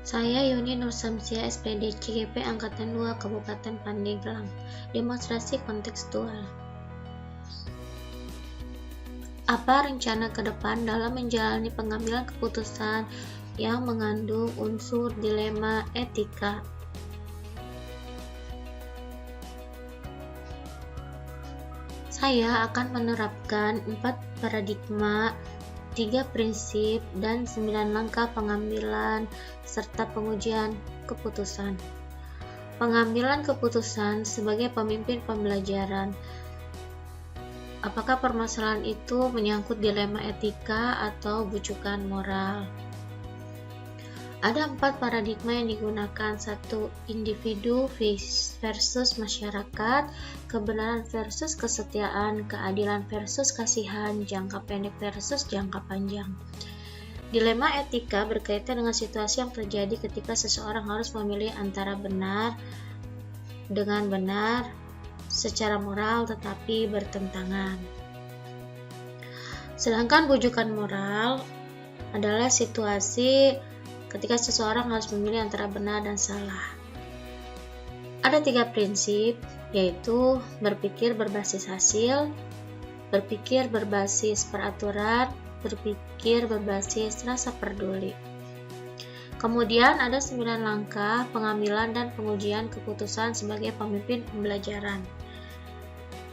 Saya Yuni Nur Samsia, SPD CGP Angkatan 2 Kabupaten Pandeglang. Demonstrasi kontekstual. Apa rencana ke depan dalam menjalani pengambilan keputusan yang mengandung unsur dilema etika? Saya akan menerapkan 4 paradigma, 3 prinsip, dan 9 langkah pengambilan serta pengujian keputusan. Pengambilan keputusan sebagai pemimpin pembelajaran. Apakah permasalahan itu menyangkut dilema etika atau bujukan moral? Ada 4 paradigma yang digunakan. 1. Individu versus masyarakat, kebenaran versus kesetiaan, keadilan versus kasihan, jangka pendek versus jangka panjang. Dilema etika berkaitan dengan situasi yang terjadi ketika seseorang harus memilih antara benar dengan benar secara moral tetapi bertentangan. Sedangkan bujukan moral adalah situasi ketika seseorang harus memilih antara benar dan salah. Ada 3 prinsip, yaitu berpikir berbasis hasil, berpikir berbasis peraturan, berpikir berbasis rasa peduli. Kemudian ada 9 langkah pengambilan dan pengujian keputusan sebagai pemimpin pembelajaran.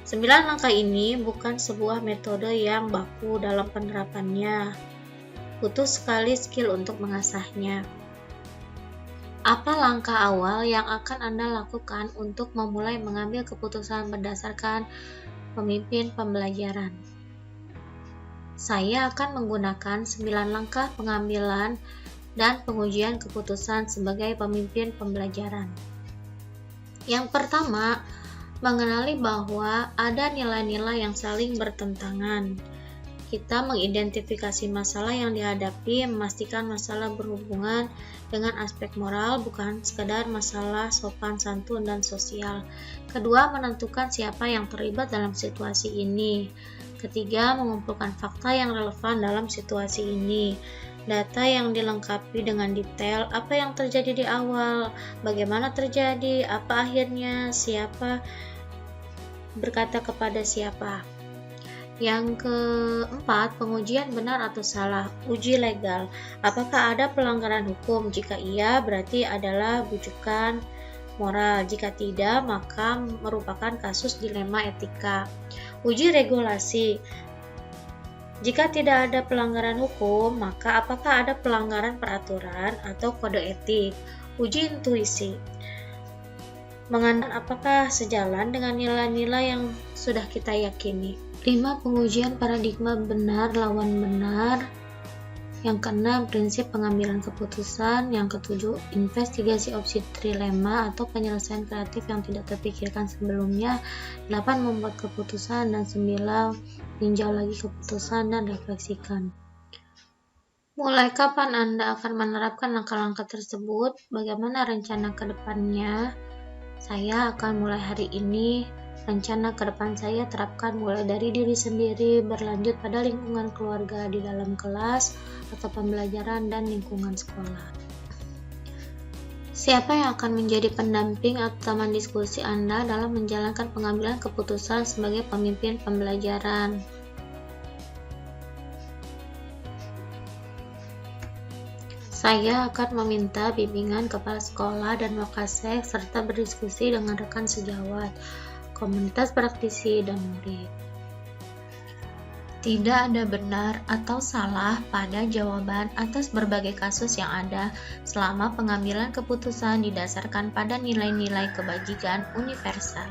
9 langkah ini bukan sebuah metode yang baku dalam penerapannya. Butuh sekali skill untuk mengasahnya. Apa langkah awal yang akan Anda lakukan untuk memulai mengambil keputusan berdasarkan pemimpin pembelajaran? Saya akan menggunakan 9 langkah pengambilan dan pengujian keputusan sebagai pemimpin pembelajaran. Yang pertama, mengenali bahwa ada nilai-nilai yang saling bertentangan. Kita mengidentifikasi masalah yang dihadapi, memastikan masalah berhubungan dengan aspek moral, bukan sekadar masalah sopan santun dan sosial. Kedua, menentukan siapa yang terlibat dalam situasi ini. Ketiga, mengumpulkan fakta yang relevan dalam situasi ini. Data yang dilengkapi dengan detail, apa yang terjadi di awal, bagaimana terjadi, apa akhirnya, siapa berkata kepada siapa. Yang keempat, pengujian benar atau salah. Uji legal. Apakah ada pelanggaran hukum? Jika iya, berarti adalah bujukan moral. Jika tidak, maka merupakan kasus dilema etika. Uji regulasi. Jika tidak ada pelanggaran hukum, maka apakah ada pelanggaran peraturan atau kode etik? Uji intuisi. Mengenal apakah sejalan dengan nilai-nilai yang sudah kita yakini. 5. Pengujian paradigma benar lawan benar. Yang ke-6, prinsip pengambilan keputusan. Yang ke-7, investigasi opsi trilema atau penyelesaian kreatif yang tidak terpikirkan sebelumnya. 8. Membuat keputusan. Dan 9. Tinjau lagi keputusan dan refleksikan. Mulai kapan Anda akan menerapkan langkah-langkah tersebut? Bagaimana rencana ke depannya? Saya akan mulai hari ini. Rencana ke depan saya terapkan mulai dari diri sendiri, berlanjut pada lingkungan keluarga, di dalam kelas atau pembelajaran, dan lingkungan sekolah. Siapa yang akan menjadi pendamping atau teman diskusi Anda dalam menjalankan pengambilan keputusan sebagai pemimpin pembelajaran? Saya akan meminta bimbingan kepala sekolah dan wakasek serta berdiskusi dengan rekan sejawat, komunitas praktisi, dan murid. Tidak ada benar atau salah pada jawaban atas berbagai kasus yang ada selama pengambilan keputusan didasarkan pada nilai-nilai kebajikan universal.